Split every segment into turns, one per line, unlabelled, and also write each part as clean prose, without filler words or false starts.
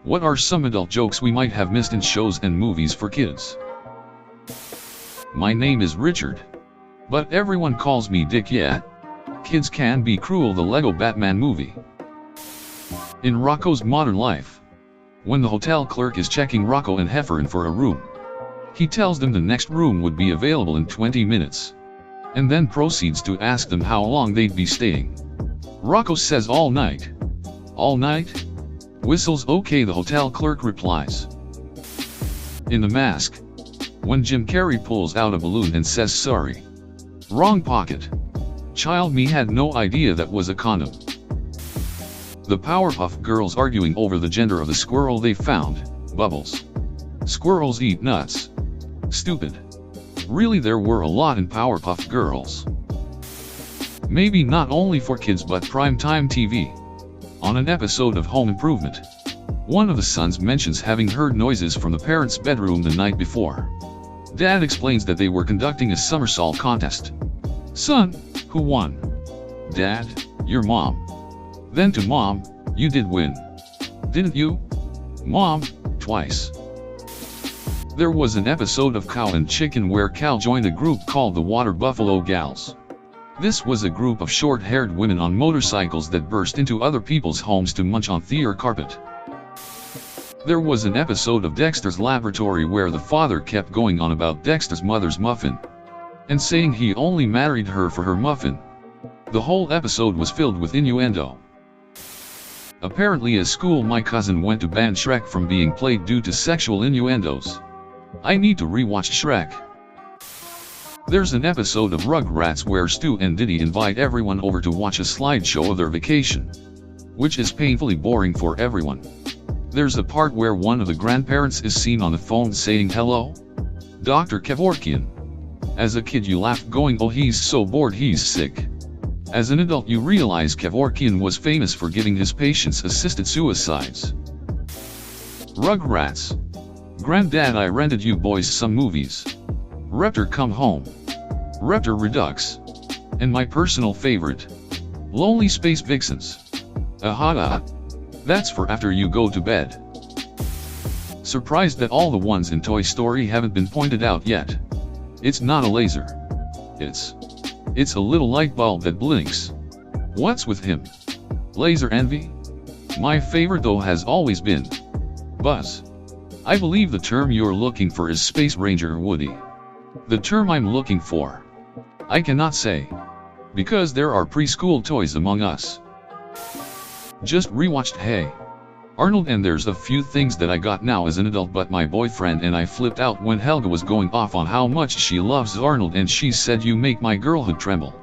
What are some adult jokes we might have missed in shows and movies for kids? My name is Richard. But everyone calls me Dick. Yeah. Kids Can Be Cruel, the Lego Batman movie. In Rocco's Modern Life, when the hotel clerk is checking Rocco and Heffernan for a room, he tells them the next room would be available in 20 minutes, and then proceeds to ask them how long they'd be staying. Rocco says all night. All night? Whistles. Okay, the hotel clerk replies. In The Mask, when Jim Carrey pulls out a balloon and says sorry. Wrong pocket. Child me had no idea that was a condom. The Powerpuff Girls arguing over the gender of the squirrel they found. Bubbles. Squirrels eat nuts. Stupid. Really, there were a lot in Powerpuff Girls. Maybe not only for kids but primetime TV. On an episode of Home Improvement, one of the sons mentions having heard noises from the parents' bedroom the night before. Dad explains that they were conducting a somersault contest. Son, who won? Dad, your mom. Then to Mom, you did win. Didn't you? Mom, twice. There was an episode of Cow and Chicken where Cal joined a group called the Water Buffalo Gals. This was a group of short-haired women on motorcycles that burst into other people's homes to munch on theater carpet. There was an episode of Dexter's Laboratory where the father kept going on about Dexter's mother's muffin, and saying he only married her for her muffin. The whole episode was filled with innuendo. Apparently at school my cousin went to ban Shrek from being played due to sexual innuendos. I need to rewatch Shrek. There's an episode of Rugrats where Stu and Diddy invite everyone over to watch a slideshow of their vacation, which is painfully boring for everyone. There's a part where one of the grandparents is seen on the phone saying hello, Dr. Kevorkian. As a kid you laugh going, oh he's so bored he's sick. As an adult you realize Kevorkian was famous for giving his patients assisted suicides. Rugrats. Granddad, I rented you boys some movies. Raptor Come Home, Raptor Redux, and my personal favorite, Lonely Space Vixens. Aha, that's for after you go to bed. Surprised that all the ones in Toy Story haven't been pointed out yet. It's not a laser. It's a little light bulb that blinks. What's with him? Laser envy? My favorite though has always been Buzz. I believe the term you're looking for is Space Ranger Woody. The term I'm looking for, I cannot say, because there are preschool toys among us. Just rewatched Hey Arnold, and there's a few things that I got now as an adult, but my boyfriend and I flipped out when Helga was going off on how much she loves Arnold and she said you make my girlhood tremble.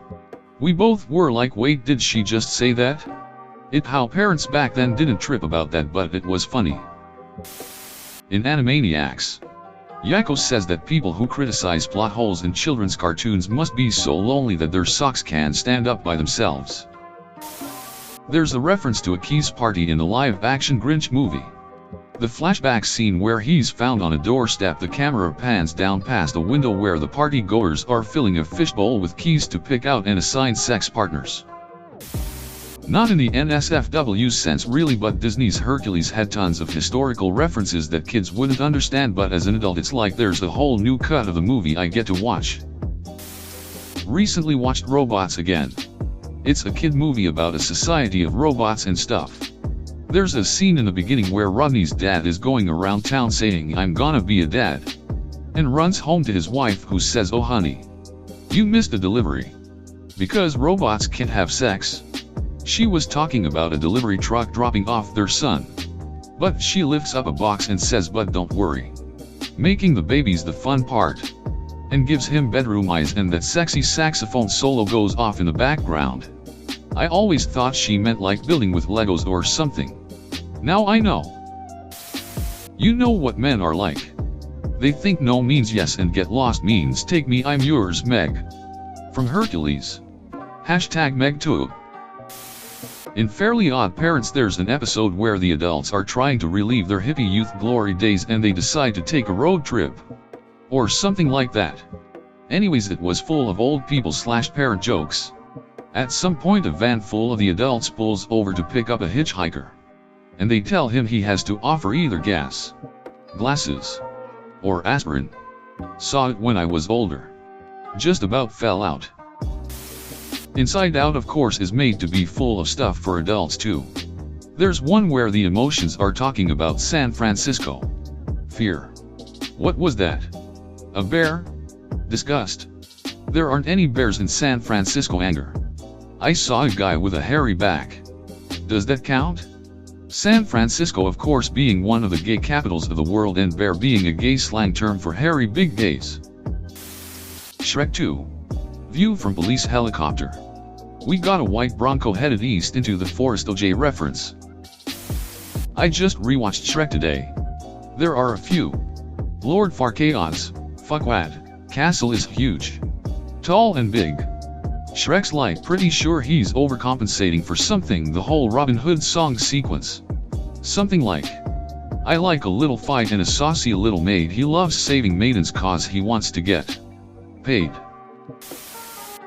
We both were like, wait, did she just say that? How parents back then didn't trip about that, but it was funny. In Animaniacs, Yakko says that people who criticize plot holes in children's cartoons must be so lonely that their socks can't stand up by themselves. There's a reference to a Keys party in the live-action Grinch movie. The flashback scene where he's found on a doorstep, the camera pans down past a window where the party-goers are filling a fishbowl with keys to pick out and assign sex partners. Not in the NSFW sense really, but Disney's Hercules had tons of historical references that kids wouldn't understand, but as an adult it's like there's a whole new cut of the movie I get to watch. Recently watched Robots again. It's a kid movie about a society of robots and stuff. There's a scene in the beginning where Rodney's dad is going around town saying I'm gonna be a dad, and runs home to his wife who says, oh honey, you missed a delivery, because robots can't have sex. She was talking about a delivery truck dropping off their son. But she lifts up a box and says, but don't worry. Making the babies the fun part. And gives him bedroom eyes, and that sexy saxophone solo goes off in the background. I always thought she meant like building with Legos or something. Now I know. You know what men are like. They think no means yes and get lost means take me, I'm yours, Meg. From Hercules. #Meg2. In Fairly Odd Parents there's an episode where the adults are trying to relive their hippie youth glory days and they decide to take a road trip. Or something like that. Anyways, it was full of old people / parent jokes. At some point a van full of the adults pulls over to pick up a hitchhiker. And they tell him he has to offer either gas, glasses, or aspirin. Saw it when I was older. Just about fell out. Inside Out, of course, is made to be full of stuff for adults too. There's one where the emotions are talking about San Francisco. Fear. What was that? A bear? Disgust. There aren't any bears in San Francisco. Anger. I saw a guy with a hairy back. Does that count? San Francisco, of course, being one of the gay capitals of the world, and bear being a gay slang term for hairy big gays. Shrek 2. View from police helicopter. We got a white Bronco headed east into the forest. OJ reference. I just rewatched Shrek today. There are a few. Lord Farquaad's fuckwad castle is huge, tall and big. Shrek's like pretty sure he's overcompensating for something. The whole Robin Hood song sequence. Something like, I like a little fight and a saucy little maid. He loves saving maidens cause he wants to get paid.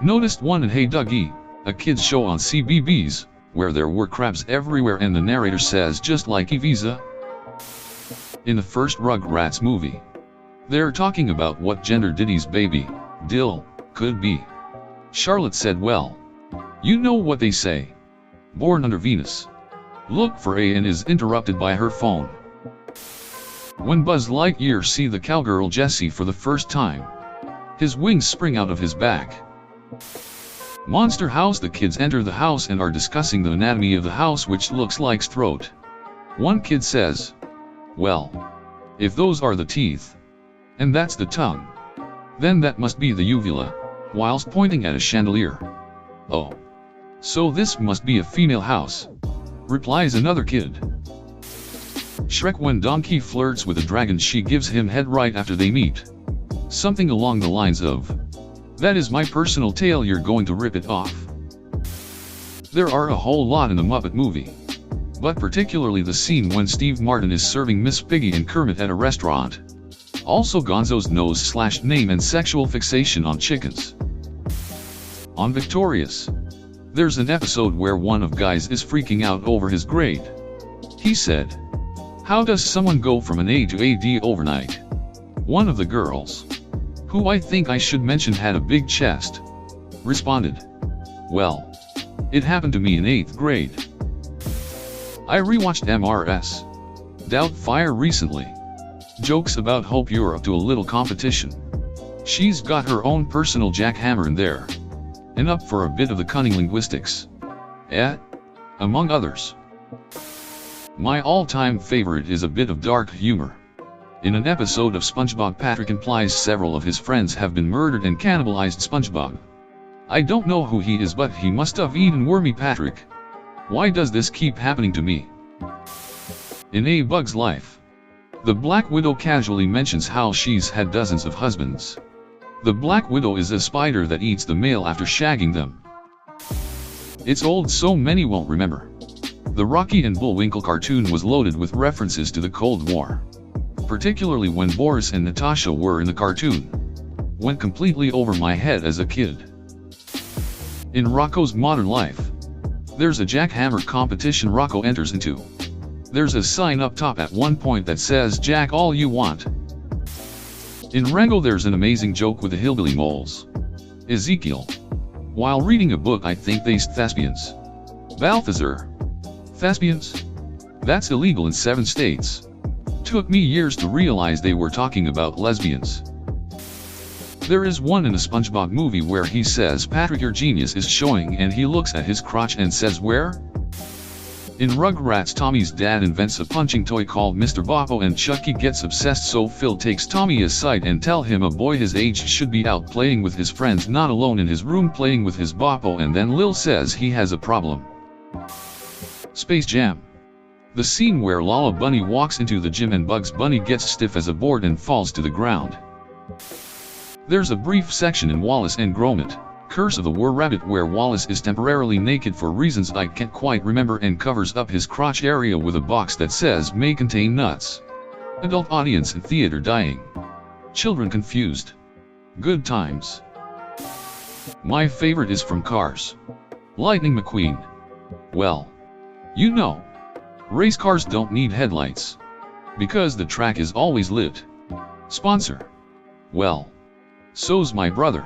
Noticed one in Hey Dougie, a kids show on CBBS, where there were crabs everywhere and the narrator says just like Ibiza. In the first Rugrats movie, they're talking about what gender Diddy's baby, Dill, could be. Charlotte said, well, you know what they say. Born under Venus. Look for A and is interrupted by her phone. When Buzz Lightyear see the cowgirl Jessie for the first time, his wings spring out of his back. Monster House. The kids enter the house and are discussing the anatomy of the house, which looks like throat. One kid says, well, if those are the teeth, and that's the tongue, then that must be the uvula, whilst pointing at a chandelier. Oh, so this must be a female house, replies another kid. Shrek. When Donkey flirts with a dragon, she gives him head right after they meet. Something along the lines of, that is my personal tail, you're going to rip it off. There are a whole lot in the Muppet movie, but particularly the scene when Steve Martin is serving Miss Piggy and Kermit at a restaurant. Also Gonzo's nose/name and sexual fixation on chickens. On Victorious, there's an episode where one of guys is freaking out over his grade. He said, how does someone go from an A to a D overnight? One of the girls, who I think I should mention had a big chest, responded, well, it happened to me in 8th grade. I rewatched MRS Doubtfire recently. Jokes about Hope you're up to a little competition. She's got her own personal jackhammer in there. And up for a bit of the cunning linguistics. Among others. My all-time favorite is a bit of dark humor. In an episode of SpongeBob, Patrick implies several of his friends have been murdered and cannibalized SpongeBob. I don't know who he is, but he must have eaten Wormy Patrick. Why does this keep happening to me? In A Bug's Life, the Black Widow casually mentions how she's had dozens of husbands. The Black Widow is a spider that eats the male after shagging them. It's old, so many won't remember. The Rocky and Bullwinkle cartoon was loaded with references to the Cold War. Particularly when Boris and Natasha were in the cartoon. Went completely over my head as a kid. In Rocco's Modern Life, there's a jackhammer competition Rocco enters into. There's a sign up top at one point that says jack all you want. In Rango there's an amazing joke with the hillbilly moles. Ezekiel. While reading a book I think they thespians. Balthazar. Thespians? That's illegal in 7 states. Took me years to realize they were talking about lesbians. There is one in a SpongeBob movie where he says Patrick your genius is showing and he looks at his crotch and says where? In Rugrats Tommy's dad invents a punching toy called Mr. Boppo and Chucky gets obsessed, so Phil takes Tommy aside and tell him a boy his age should be out playing with his friends, not alone in his room playing with his Boppo, and then Lil says he has a problem. Space Jam. The scene where Lala Bunny walks into the gym and Bugs Bunny gets stiff as a board and falls to the ground. There's a brief section in Wallace and Gromit, Curse of the Were-Rabbit, where Wallace is temporarily naked for reasons I can't quite remember and covers up his crotch area with a box that says may contain nuts. Adult audience in theater dying. Children confused. Good times. My favorite is from Cars. Lightning McQueen. Well, you know, race cars don't need headlights, because the track is always lit. Sponsor. Well, so's my brother,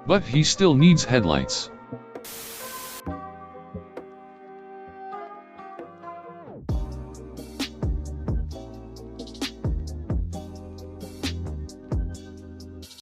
but he still needs headlights.